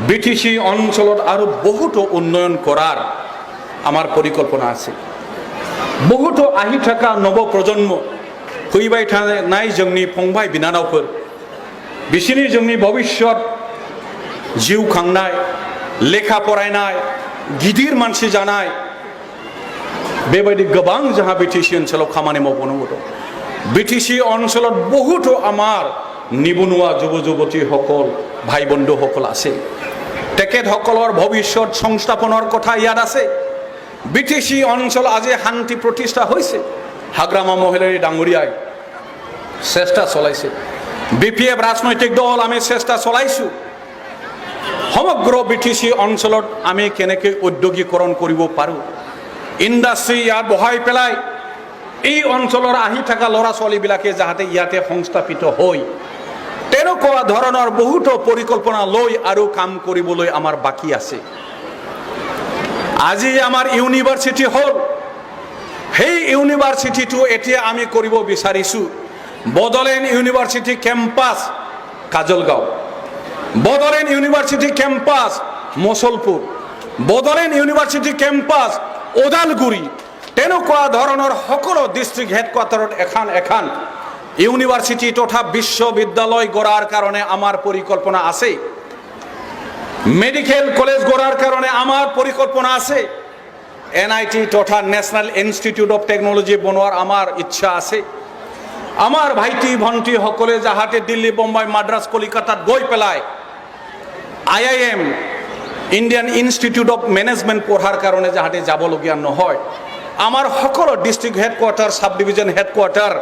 BTC অঞ্চলত আৰু বহুতো উন্নয়ন কৰাৰ আমাৰ পৰিকল্পনা আছে। বহুতো আহি থকা নৱপ্ৰজন্ম फैबाय थानाय जोंनि फंबाय बिनानावफोर बिसोरनि जोंनि भबिष्यत जिउ खांनाय लेखा फरायनाय गिदिर मानसि जानाय बेबायदि गोबां जोंहा बिटिसि ओनसोलाव खामानि मावबोनांगौ दं। बिटिसि ओनसोलाव बहुतो আমাৰ নিবনুৱা যুৱ যুৱতীসকল ভাই বন্ধুসকল আছে। তেখেতসকলৰ ভৱিষ্যত সংস্থাপনৰ কথা ইয়াত আছে। বিটিসি অঞ্চল আজি শান্তি প্ৰতিষ্ঠা হৈছে। হাগ্ৰামা মহিলাৰী ডাঙৰীয়াই চেষ্টা চলাইছে। বিপিএফ ৰাজনৈতিক দল আমি চেষ্টা চলাইছো। সমগ্ৰ বিটিসি অঞ্চলত আমি কেনেকৈ উদ্যোগীকৰণ কৰিব পাৰোঁ, ইণ্ডাষ্ট্ৰী ইয়াত বহাই পেলাই এই অঞ্চলৰ আহি থকা ল'ৰা ছোৱালীবিলাকে যাতে ইয়াতে সংস্থাপিত হয়, তেনেকুৱা ধৰণৰ বহুতো পৰিকল্পনা লৈ আৰু কাম কৰিবলৈ আমাৰ বাকী আছে। আজি আমাৰ ইউনিভাৰ্চিটি হ'ল, সেই ইউনিভাৰ্চিটিটো এতিয়া আমি কৰিব বিচাৰিছোঁ Bodoland university campus Kajalgaon, Bodoland university campus Mushalpur, Bodoland university campus Udalguri, তেনেকুৱা ধৰণৰ সকলো ডিষ্ট্ৰিক্ট হেডকোৱাৰ্টাৰত এখন ইউনিভাৰ্চিটি তথা বিশ্ববিদ্যালয় গঢ়াৰ কাৰণে আমাৰ পৰিকল্পনা আছে। মেডিকেল কলেজ গঢ়াৰ কাৰণে আমাৰ পৰিকল্পনা আছে। NIT তথা নেশ্যনেল ইনষ্টিটিউট অফ টেকনলজি বনোৱাৰ আমাৰ ইচ্ছা আছে। আমাৰ ভাইটি ভণ্টিসকলে যাতে দিল্লী বোম্বাই মাদ্ৰাছ কলিকাতাত গৈ পেলাই IIM Indian institute of management পঢ়াৰ কাৰণে যাতে যাবলগীয়া নহয়, আমাৰ সকলো district headquarter sub division headquarter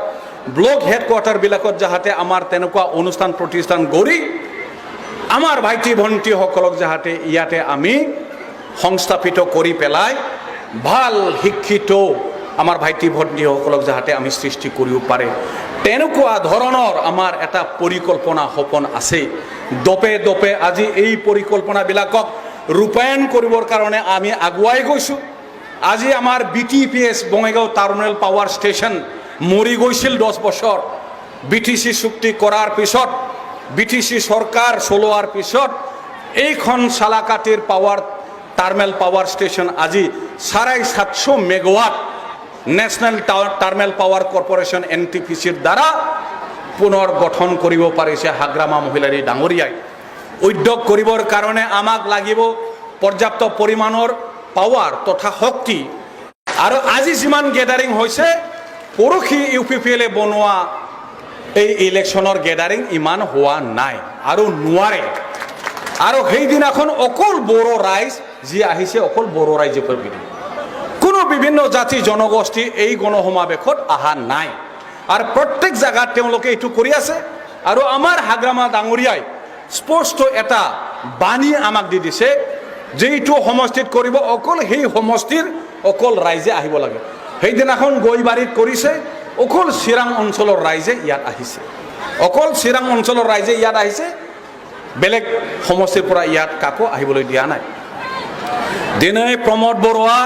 block হেডকোৱাৰ্টাৰবিলাকত যাতে আমাৰ তেনেকুৱা অনুষ্ঠান প্ৰতিষ্ঠান গঢ়ি আমাৰ ভাইটি ভণ্টিসকলক যাতে ইয়াতে আমি সংস্থাপিত কৰি পেলাই ভাল শিক্ষিত আমাৰ ভাইটি ভণ্টিসকলক যাতে আমি সৃষ্টি কৰিব পাৰে, তেনেকুৱা ধৰণৰ আমাৰ এটা পৰিকল্পনা সপোন আছে। দপে দপে আজি এই পৰিকল্পনাবিলাকক ৰূপায়ণ কৰিবৰ কাৰণে আমি আগুৱাই গৈছোঁ। আজি আমাৰ BTPS Bongaigaon terminal power station মৰি গৈছিল 10 বছৰ। বিটিসি চুক্তি কৰাৰ পিছত, বিটিসি চৰকাৰ চলোৱাৰ পিছত এইখন চালাকাটিৰ পাৱাৰ টাৰ্মিনেল পাৱাৰ ষ্টেচন আজি 750 megawatt national terminal power corporation NTPCৰ দ্বাৰা পুনৰ গঠন কৰিব পাৰিছে হাগ্ৰামা মহিলাৰী ডাঙৰীয়াই। উদ্যোগ কৰিবৰ কাৰণে আমাক লাগিব পৰ্যাপ্ত পৰিমাণৰ পাৱাৰ তথা শক্তি। আৰু আজি যিমান গেডাৰিং হৈছে, পৰহি UPPL বনোৱা এই ইলেকশ্যনৰ গেডাৰিং ইমান হোৱা নাই আৰু নোৱাৰে। আৰু সেইদিনাখন অকল বড়ো ৰাইজ যি আহিছে, অকল বড়ো ৰাইজৰ বিধি, কোনো বিভিন্ন জাতি জনগোষ্ঠী এই গণসমাৱেশত অহা নাই। আৰু প্ৰত্যেক জাগাত তেওঁলোকে এইটো কৰি আছে। আৰু আমাৰ হাগ্ৰামা ডাঙৰীয়াই স্পষ্ট এটা বাণী আমাক দি দিছে, যিটো সমষ্টিত কৰিব অকল সেই সমষ্টিৰ অকল ৰাইজে আহিব লাগে। সেইদিনাখন গৈবাৰীত কৰিছে, অকল চিৰাং অঞ্চলৰ ৰাইজে ইয়াত আহিছে, অকল চিৰাং অঞ্চলৰ ৰাইজে ইয়াত আহিছে, বেলেগ সমষ্টিৰ পৰা ইয়াত কাকো আহিবলৈ দিয়া নাই। দিनै প্ৰমোদ বৰুৱা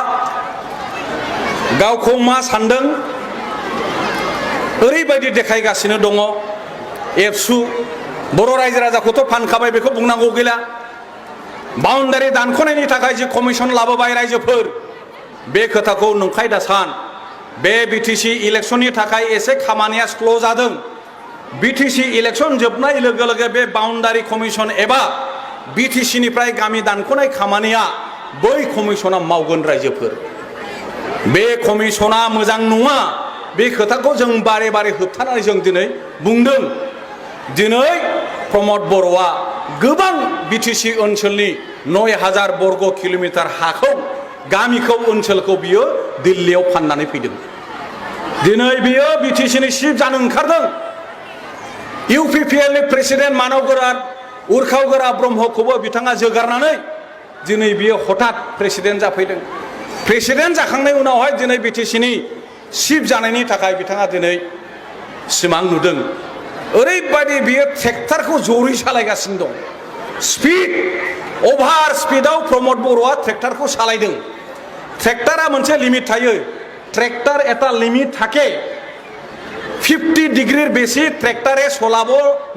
गावखौ मा सानदों ओरैबायदि देखायगासिनो दङ। एबसु बर' रायजो राजाखौथ' फानखाबाय, बेखौ बुंनांगौ गैला। बाउन्डारि दानख'नायनि थाखाय जि कमिसन लाबोबाय रायजोफोर, बे खोथाखौ नंखाय दासान। बे बिटिसि इलेक्शननि थाखाय एसे खामानिया स्ल' जादों। बिटिसि इलेक्शन जोबनाय लोगो लोगो बे बाउन्डारि कमिसन एबा बिटिसिनिफ्राय गामि दानख'नाय खामानिया बै कमिसना मावगोन रायजोफोर। बे कमिसना मोजां नङा, बे खोथाखौ जों बारे बारे होबथानानै जों दिनै बुंदों। दिनै प्रमोद बर'आ गोबां बिटिसि ओनसोलनि 9000 बर्ग किल'मिटार हाखौ, गामिखौ, ओनसोलखौ बियो दिल्लीयाव फाननानै फैदों। दिनै बियो बिटिसिनि चिफ जानो ओंखारदों। UPPL नि प्रेसिडेन्ट मानवगोरा उर्खावगोरा ब्रह्मखौबो बिथाङा जोगारनानै दिनै बियो हठात प्रेसिडेन्ट जाफैदों। प्रेसिडेन्ट जाखांनाय उनावहाय दिनै बिटिसिनि चिफ जानायनि थाखाय बिथाङा दिनै सिमां नुदों। ओरैबायदि बियो ट्रेक्टरखौ जरै सालायगासिनो दं। स्पिड, अभार स्पिडआव प्रमोद बर'आ ट्रेक्टरखौ सालायदों। ट्रेक्टरा मोनसे लिमिट थायो, ट्रेक्टर এটা লিমিট থাকে। 50 ডিগ্ৰীৰ বেছি ট্ৰেক্টৰে চলাব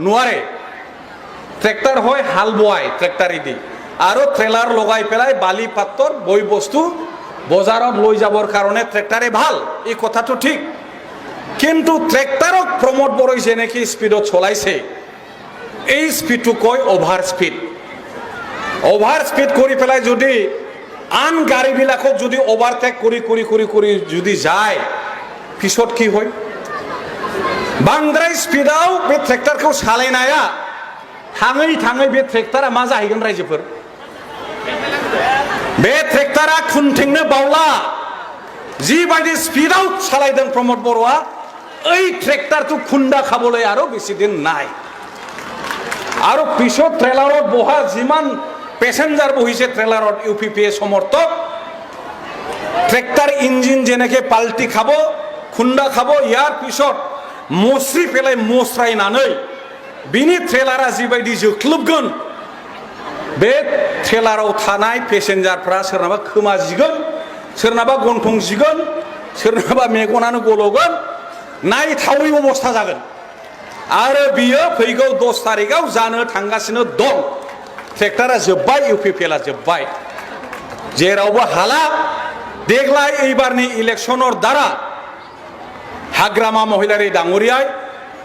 নোৱাৰে। ট্ৰেক্টৰ হয় হাল বোৱাই ট্ৰেক্টৰেদি, আৰু ট্ৰেলাৰ লগাই পেলাই বালি পাত্ৰৰ বৈ বস্তু বজাৰত লৈ যাবৰ কাৰণে ট্ৰেক্টৰে ভাল, এই কথাটো ঠিক। কিন্তু ট্ৰেক্টৰক প্ৰমোদ বড়োই যেনেকৈ স্পীডত চলাইছে, এই স্পীডটো কয় অভাৰ স্পীড। অভাৰ স্পীড কৰি পেলাই যদি আন গাড়ীবিলাকক যদি অভাৰটেক কৰি কৰি কৰি কৰি যদি যায়, পিছত কি হয়? बांद्राय स्पीडाव बे ट्रेक्टरखौ सालायनाया थाङै थाङै बे ट्रेक्टरा मा जाहैगोन रायजोफोर? बे ट्रेक्टरा खुन्थिंनो बावला। जिबायदि स्पीडाव सालायदों प्रमोद बर'आ, ओइ ट्रेक्टरखौ खुन्दा खाবলৈ আৰু বেছি দিন নাই। আৰু পিছত ট্ৰেলাৰত বহা যিমান পেছেঞ্জাৰ বহিছে ট্ৰেলাৰত ইউপিপিএ সমৰ্থক, ট্ৰেক্টৰ ইঞ্জিন যেনেকৈ পাল্টি খাব, খুন্দা খাব, ইয়াৰ পিছত मुस्रि पेलाय मुस्रायनानै बिनि ट्रेलारा जिबायदि जोख्लोबगोन, बे ट्रेलाराव थानाय पेसेन्जारफ्रा सोरनाबा खोमा जिगोन, सोरनाबा गन्थं जिगोन, सोरनाबा मेगनानो गलगोन, नायथावै अबस्था जागोन। आरो बियो फैगौ 10 तारिखआव जानो थांगासिनो दं। ट्रेक्टरा जोब्बाय, इउपिपिएलआ जोब्बाय, जेरावबो हाला। देग्लाय এইবারनि इलेक्शनर द्वारा हाग्रामा महिलारी डांगरियाय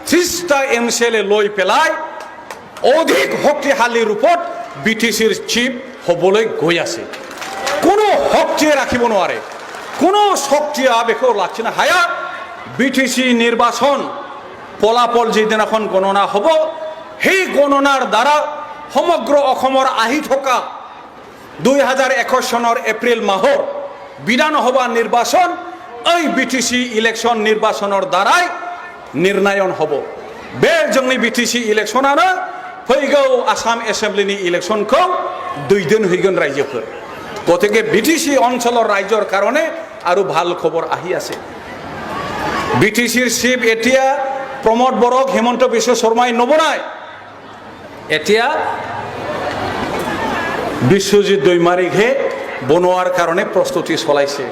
30টা एमसीएलए लय पेलाय अधिक शक्तिशाली रूपत बिटिसिर चिफ हबलै गय आछे। कोनो शक्तिये राखिब नोवारे, कोनो शक्तिया बेखौ लाखिनो हाया। बिटिसि निर्वाचन फलाफल जेदिनाखन गणना हब, সেই गणनार द्वारा समग्र अखमर आहि थका 2021 सनर एप्रिल माहर विधानसभा निर्वाचन ओइ बिटिसि इलेक्शन निर्वाचनर द्वाराय निर्णायन हब। बे जोंनि बिटिसि इलेक्शनानो फैगौ आसाम एसेम्ब्लिनि इलेक्शनखौ दैदेनहैगोन रायजोफोर। गतिके बिटिसि अञ्चলৰ रायजৰ কাৰণে আৰু ভাল খবৰ আহি আছে। बिटिसिर चिफ এতিয়া प्रमोद बरक, हेमंत बिश्व शर्माय नबनाय, এতিয়া বিশ্বজিৎ দৈমাৰীকহে বনোৱাৰ কাৰণে প্ৰস্তুতি চলাইছে।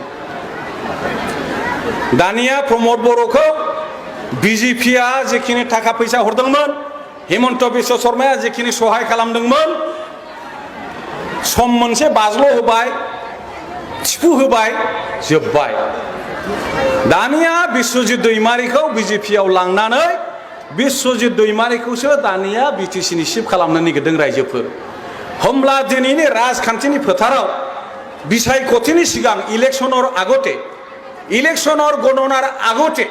दानिया प्रमोद बर'खौ बिजेपिया जेखिनि थाखा फैसा हरदोंमोन, हेमंत बिश्व शर्माया जेखिनि सहाय खालामदोंमोन, सम मोनसे बाज्ल' होबाय, थिफु होबाय, जोब्बाय। दानिया बिश्वजित दैमारीखौ बिजेपियाव लांनानै बिश्वजित दैमारीखौसो दानिया बिटिसिनि चिफ खालामनो नागिरदों रायजोफोर। होमब्ला दिनैनि राजखान्थिनि फोथाराव बिसायख'थिनि सिगां इलेक्शनर आगते, इलेक्शनर गणनार आगते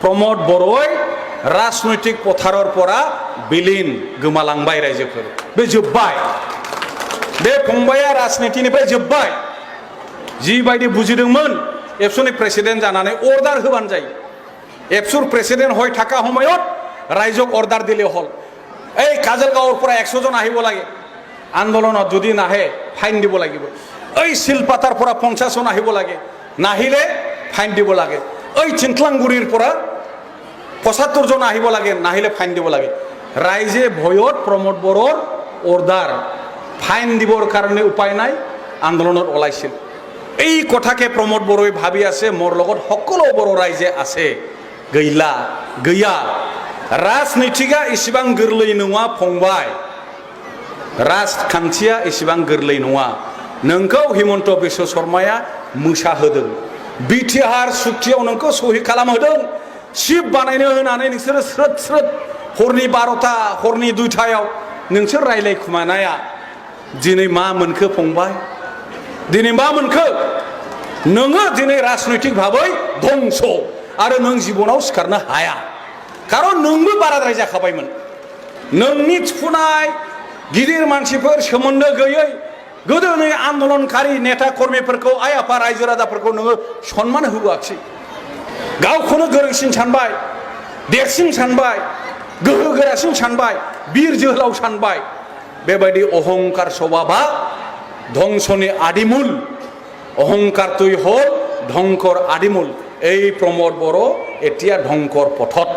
प्रमोद बर'य राजनैतिक पथारर परा बिलीन गोमालांबाय रायजोफोर। बे जोब्बाय। बे फंबाया राजनीतिनिफ्राय जोब्बाय। जिबायदि बुजिदोंमोन एबसुनि प्रेसिडेन्ट जानानै अर्डार होबानो जायो। एबसुर प्रेसिडेन्ट হৈ থাকা সময়ত ৰাইজক অৰ্ডাৰ দিলে হল। এই কাজলগাঁৱৰ পৰা 100 জন আহিব লাগে আন্দোলনত, যদি নাহে ফাইন দিব লাগিব। এই শিলপাতাৰ পৰা 50 জন আহিব লাগে, নাহিলে ফাইন দিব লাগে। ওই চিন্টলাংগুৰিৰ পৰা 75 জন আহিব লাগে, নাহিলে ফাইন দিব লাগে। ৰাইজে ভয়ত প্ৰমোদ বড়োৰ অৰ্ডাৰ, ফাইন দিবৰ কাৰণে উপায় নাই, আন্দোলনত ওলাইছিল। এই কথাকে প্ৰমোদ বড়োই ভাবি আছে, মোৰ লগত সকলো বড়ো ৰাইজে আছে, গैला गैया। राजनीतिका इसेबां गोरलै नङा फंबाय, राजखान्थिया इसेबां गोरलै नङा। नोंखौ हेमंत बिश्व शर्माया मोसाहोदों, बिटिआर सुक्तियाव नोंखौ सहि खालामहोदों। चिफ बानायनो होनानै नोंसोरो स्रोद स्रोद हरनि 12टा हरनि 2टायाव नोंसोर रायलायखुमानाया दिनै मा मोनखो फंबाय? दिनै मा मोनखो? नोङो दिनै राजनैतिक भाबै ध्वंस आरो नों जिबनाव सिखारनो हाया। खारन नोंबो बाराद्राय जाखाबायमोन। नोंनि थिफुनाय गिदिर मानसिफोर सोमोन्दो गैयै गोदोनि आन्दोलनकारि नेता कर्मीफोरखौ, आइ आफा रायजो राजाफोरखौ नोङो सन्मान होबोआखिसै। गावखौनो गोरोंसिन सानबाय, देरसिन सानबाय, गोहो गोरासिन सानबाय, बीर जोहोलाव सानबाय। बेबायदि अहंकार स्वभाबा ধ্বংসनि आदिमूल। अहंकारटुই হল ধ্বংসৰ आदिमूल। এই प्रमोद बड़ो एतिया ধ্বংসৰ পথত।